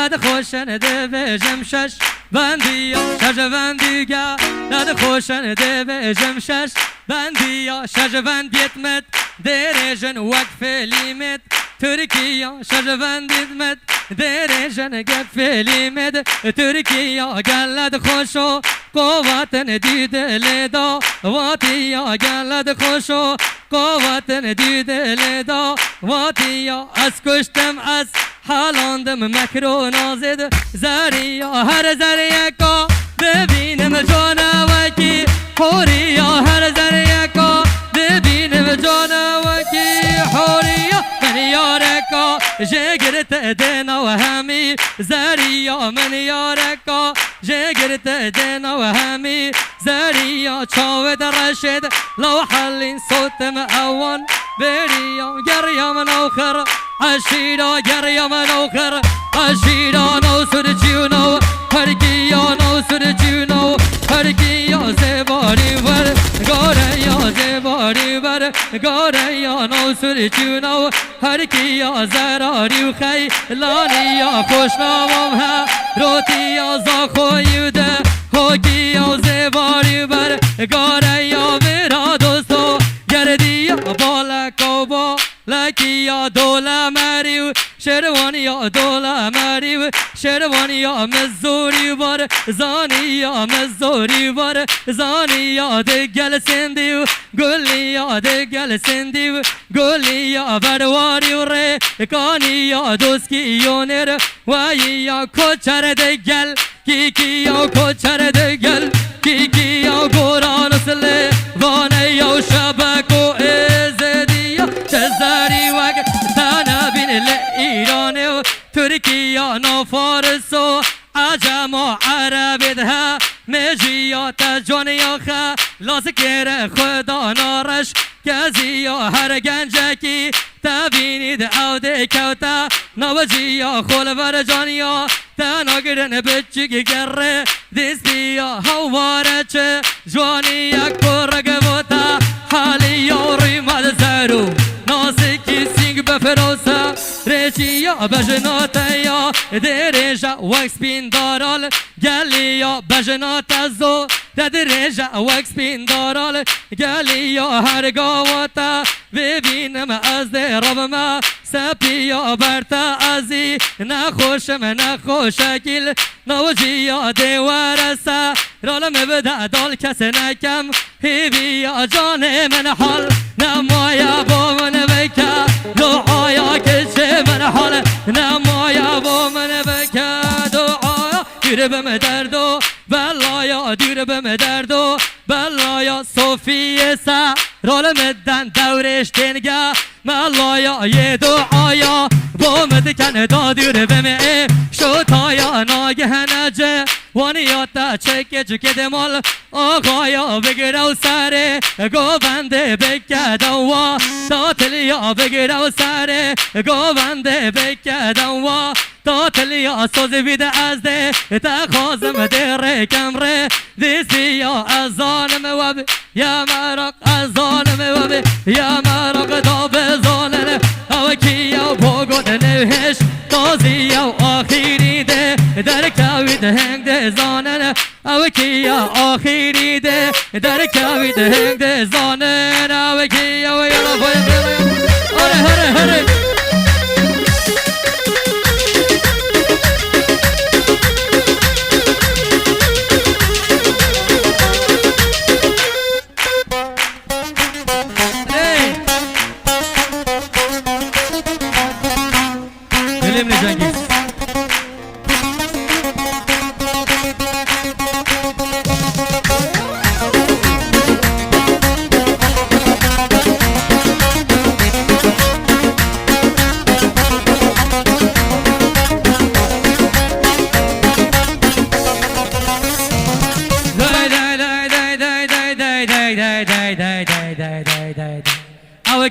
لد خوشن ده بجم شش بندیا شش بندیگا لد خوشن ده بجم شش بندیا شش بندیت مت درجن وقف لیمت ترکیه شش بندیت مت درجن گف لیمت ترکیه گلد خوشو قوتن دید لدا واتیا گلد خوشو قوتن دید لدا واتیا از کشتم از حالاندم مکرو نازد زریا هر زریه کا ببینم جانوکی حوریا هر زریه کا ببینم جانوکی حوریا من یارکا جگرت دینا و همی زریا من یارکا جگرت دینا و همی زریا چاود رشد لو حلین صوتم اوان بریا گریا من آخر عشیرا گریا من آخر عشیرا نو سرچیونو هرگیا نو سرچیونو هرگیا زباری ور گاریا زباری ور گاریا نو سرچیونو هرگیا زراری و خی لانیا خوشنامم ها روتیا زاخویوده هوگیا زباری ور گاریا میرا دوستو گردیا بالکو با لکیا دولا مریو شروانیا دولا مریو شروانیا مزوری بار زانیا مزوری بار زانیا دگل سندیو گلیا دگل سندیو گلیا برواری و ره کانیا دوسکی یونر ویا کوچر دگل کیکیا کوچر دگل کیکیا گوران سله وانیا شبکو ازدیا چزاری وگ تانا بین ایرانی و ترکیه نو فارس و عجم و عربی ده مجیات جانیا خا لازکر خدا نارش کزیا هر گنجکی تبینید او ده کوتا نوجیا خلور جانیا تناگرن بچگی گره دستیا هواره چه جوانیا کرگوتا حالی یوری مد زرو نازکی سینگ بفروسا رچیا بجناتیا درجا وکس بین دارال گلیا بجنات زو درجا وکس بین دارال گلیا هر گاوتا ببینم از درب ما سپیا برتا ازی نخوشم نخوشکیل نوجیا دیوارسا رالم بده دال کس نکم هیویا جان من حال نمایا با من بکا دعایا کشه من حال نمایا با من بکا دعایا دیر بم دردو بلایا دیر بم دردو بلایا صوفیه سا رالم دن دورش دنگا ملایا یه دعایا با مدکن دادیر بمه شوتایا ناگه نجه وانیاتا چکه چکه دمال آقایا بگیره و سره گوبنده بکدن و تاتلیا بگیره و سره گوبنده بکدن و تاتلیا سوزی بیده از ده تخوازم در کمره دیسیا از ظالم وب یا مرق از ظالم وب یا مرق داب ظالم او کیا بگود نوهش تازی او آخیری ده در کوید هنگ ده زانن او کیا آخیری ده در کوید هنگ ده زانن او کیا و یلا باید آره هره هره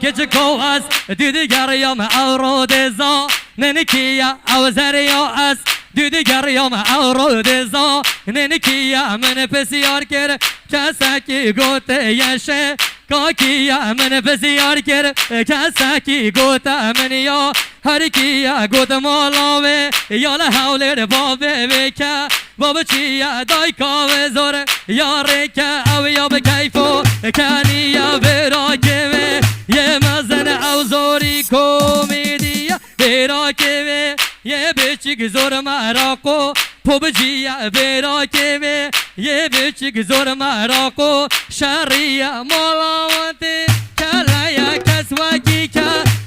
که کو است دیدگریم او رو دزا ننکیا او زریا است دیدگریم او رو دزا ننکیا من بسیار کر کسکی گوته یشه کاکیا من بسیار کر کسکی گوته من یا هر کیا گود مالاوه یال حول بابه بکا بابا چیا دای کاوه زور یاره که او یا به کیفو کنی یا برا که یه مزن او زوری کومیدیا برا که یه بچی زور مراکو پوبجیا برا که یه بچی زور مراکو شریا مالاوانتی کلایا کسواکی که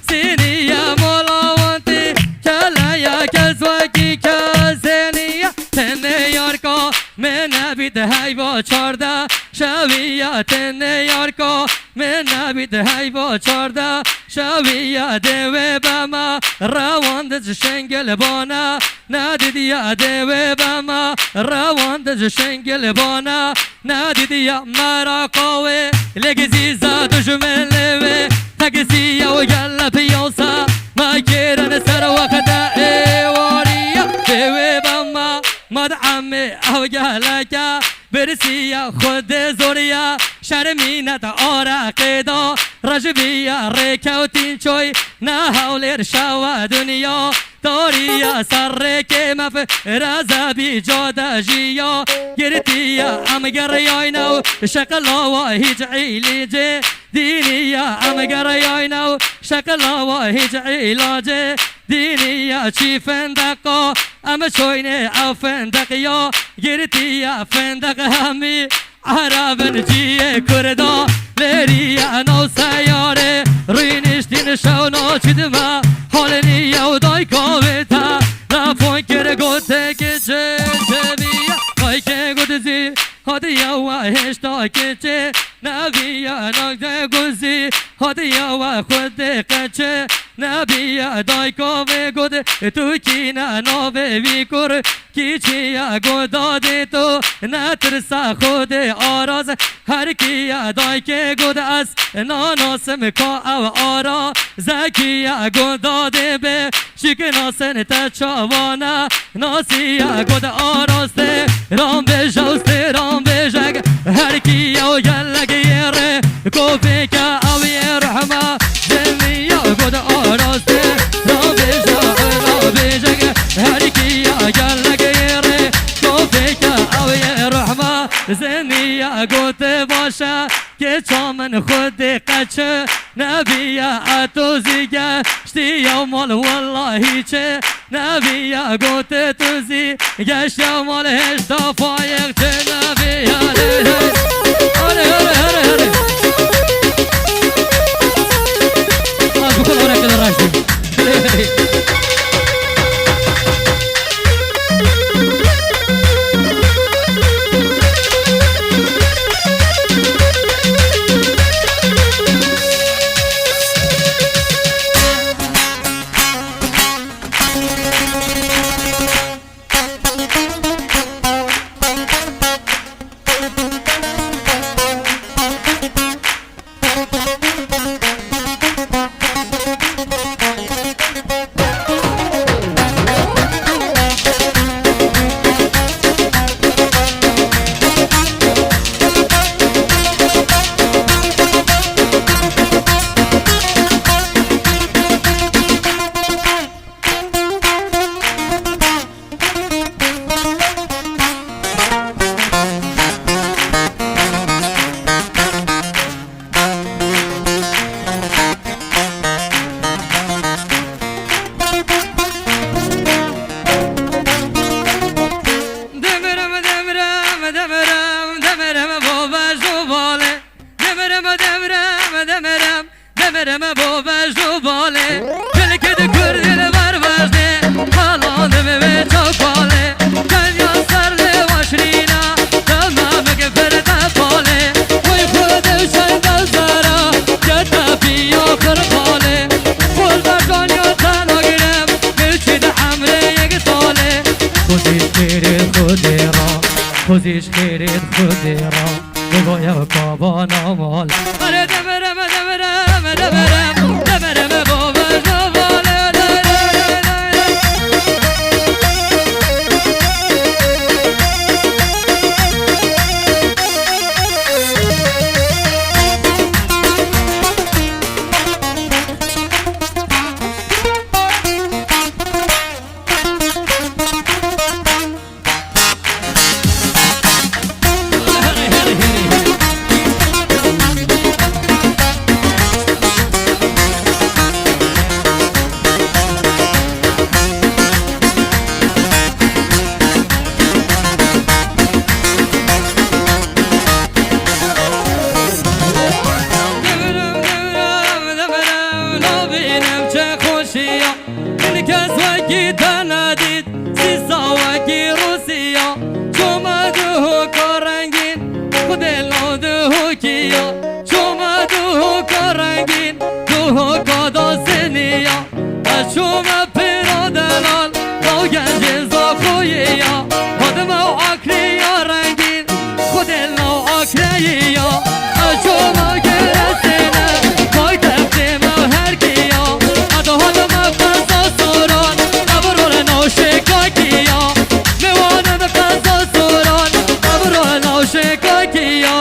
سینیا مالاوانتی کلایا کسواکی که سینیا تنه یارکا من نبید هیوا چارده شویا تنه یارکا من نبید هیوا چارده شویا دوه بما رواند شنگل بانا ندیدیا دوه بما رواند شنگل بانا ندیدیا مرا قوه لگزیزا دشمنلوه تگزیا و گل پیاسا ما گیرن سر وقت ایواریا دوه بما مدعم او گلکا برسیا خود زوریا شرمینت آرق دا رجبیا ریکوتین چوی نه حول شوا دنیا داریا سر که مف رزبی جاده جیا گرتیا ام گریاینو شکلا و هیچ عیلیجه دینیا ام گریاینو شکلا و هیچ علاجه دینیا چی فندقا ام چوینه او فندقیا گرتیا فندق همی عربن جیه کردا لریا نو سیاره روی نشتین شونا چیدما حال نیا و دای کاویتا رفون کره گوته که چه بیا خواهی که گوتزی هادیا و هشتا که چه نبیا نگده گوزی هادیا و خود قچه نبیا دای کاوی گوده تو کی نه ناوه وی کر کی چیا گوداده تو نترسا خود آراز هر کیا دای که گوده از ناناسم کا او آرا زکیا گوداده به شکناسن تا چاوانا ناسیا گوده آراسته رام بجوسته رام بجگ هر کیا و گلگ یره کوفی که او یرحمه دمیا گوده آراسته رام بجگ هر کیا گلگ یره کوفی که او یرحمه زنیا گوته باشه که چامن خود قچه نبیا اتوزیگه شتیا مال والله چه نبیا گوته توزی گشتیا مال هشتا فایق چه نبیا هره هره هره هره از بکن آره کده راشدیم خوزیش خیرید خودی را بگویم کابا نامال آره دبرم دبرم دبرم دبرم بابا جوال خود لاده کیا چوم دو کارنگین دو کادا سنیا چوم پیرا دلال با گنج زاخویا خودم آکریا رنگین خود لا آکریا چوم گرسنه پای تفتیم هر کیا ادو حالم قضا سوران نبرون نوشکا کیا میوانم قضا سوران نبرون نوشکا کیا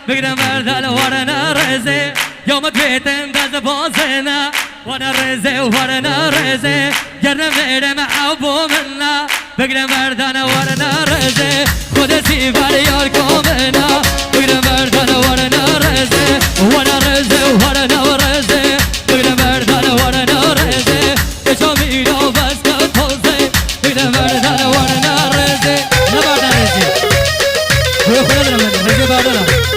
بگیرم بردل ورنه رزه یا مدویتم دست بازنه ورنه رزه ورنه رزه گرنه میرم عبو منه بگیرم بردل ورنه رزه خود سیبر یار کامنه بگیرم بردل ورنه رزه ورنه رزه ورنه رزه بگیرم بردل ورنه رزه کشا میرا بس که توزه بگیرم بردل ورنه رزه نه بردل رزه بگو خود دارم من رزه بردلم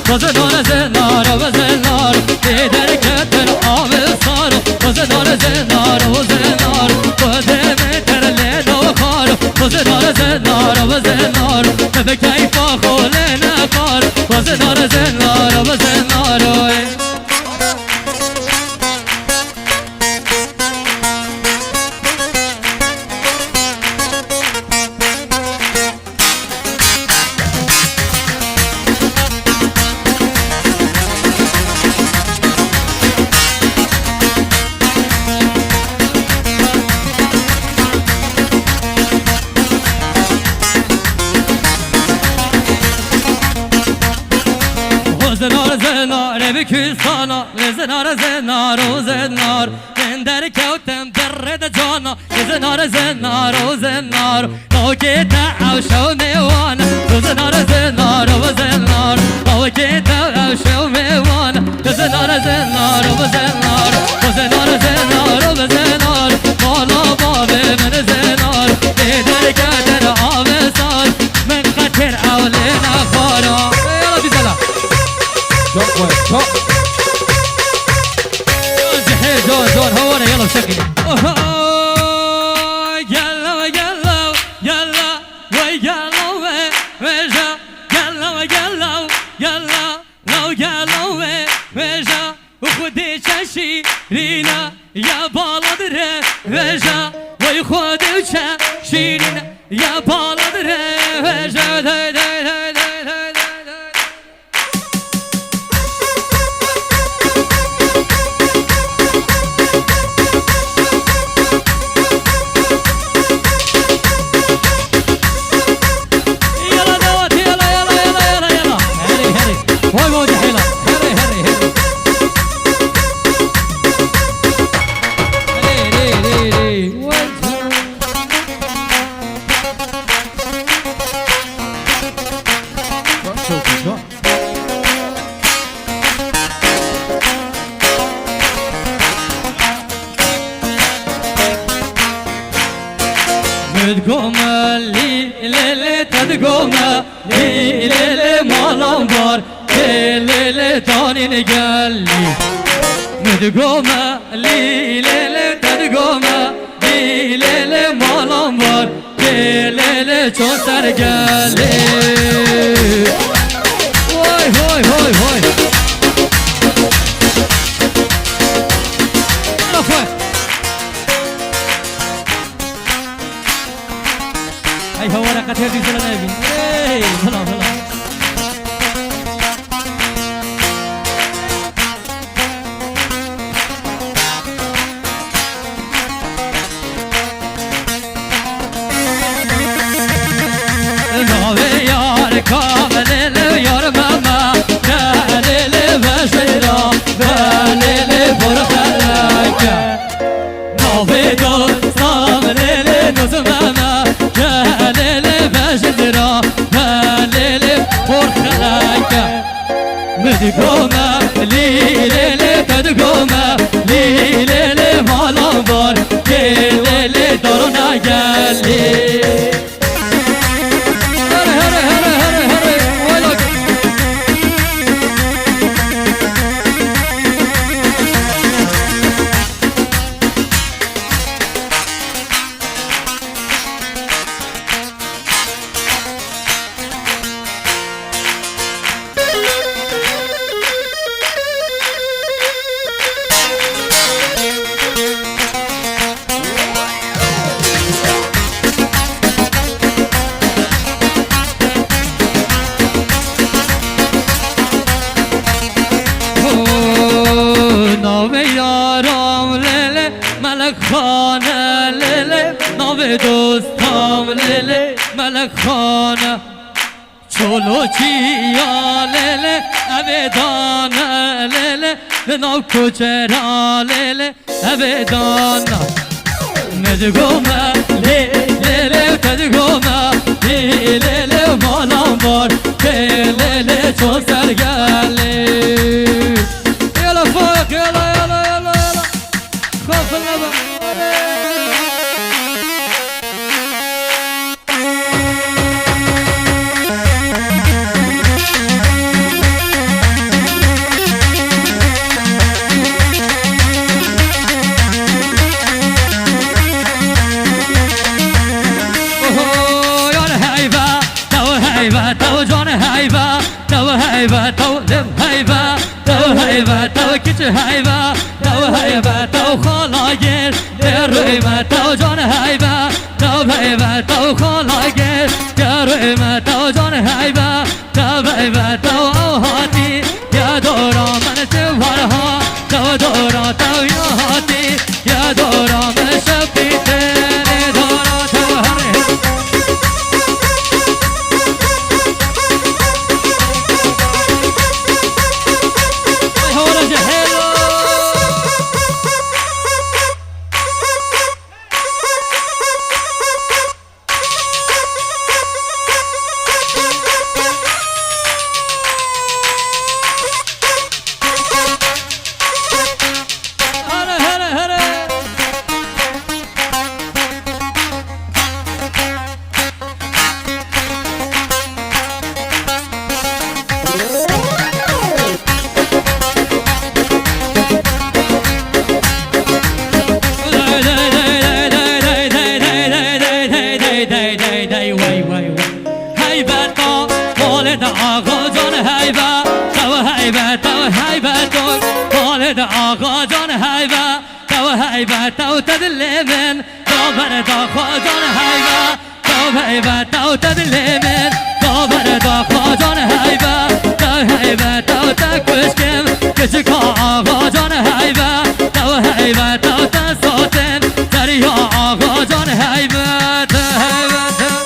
وزنار زنار وزنار دیدر کتر آب سار وزنار زنار وزنار قدم تر لیدو خار وزنار زنار وزنار به کیفا خول نکار وزنار زنار وزنار زنار زنار بکوسانا زنار زنار و زنار من در کوتم درد جانا زنار زنار و زنار نوکت عوشو میوانا زنار زنار و زنار نوکت عوشو میوانا زنار زنار و زنار زنار زنار و زنار بالا باب من زنار در کدر آوسار من خطر اولین خارا یلا بیزلا جون جون هو انا يلا بشكل يلا يلا يلا ويلا ويجا يلا ويلا يلا لو يلا ويجا وخدي شاشي رينا يا بالادر ويجا ويخدي شاشي رينا يا بالادر ويجا تدقومه لیلی مالم بار لیلی دانین گلی مدقومه لیلی تدقومه لیلی مالم بار لیلی چون سر گلی وای وای وای وای هاي هو رقت هذي زلنا نبي اي هلا هلا نوي يار كامل يار ماما كالي بشيرا بالي فرخلك نوي دوست صامل نزماما كالي بشيرا بالي فرخلك مدقومة ليلي تدقومة ليلي مالنبار ليلي دارنا قالي ملک خانه لیلی ناو دوستم لیلی ملک خانه چولو چیا لیلی ابدانه لیلی ناو کچرا لیلی ابدانه مدگومه لیلی تدگومه لیلی مالم بار لیلی چون سرگلی یلا فاق یلا یلا یلا خوف النظر تو جان هیبه تو هیبه تو لب هیبه تو هیبه تو کچ هیبه تو هیبه تو خالاگیر درویمه تو جان هیبه تو هیبه تو خالاگیر درویمه تو جان هیبه تو هیبه تو آهاتی یا دورا من سوارها تو دورا تو یاهاتی یا دورا من شبیته دورا تو هره آقا جان هیبه تو هیبه تو تدلی من تو برد آقا جان هیبه تو هیبه تو تدلی من تو برد آقا جان هیبه تو هیبه تو تکشکم کچک آقا جان هیبه تو هیبه تو تساتن دریا آقا جان هیبه تو هیبه تو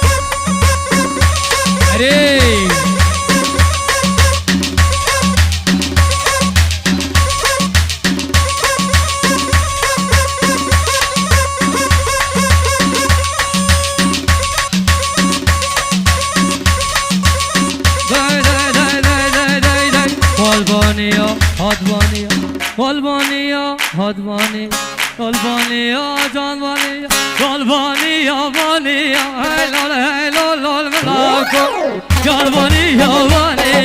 قلبانیا هادوانی قلبانیا جانوانیا قلبانیا وانیا هی لال لال کو قلبانی یوانی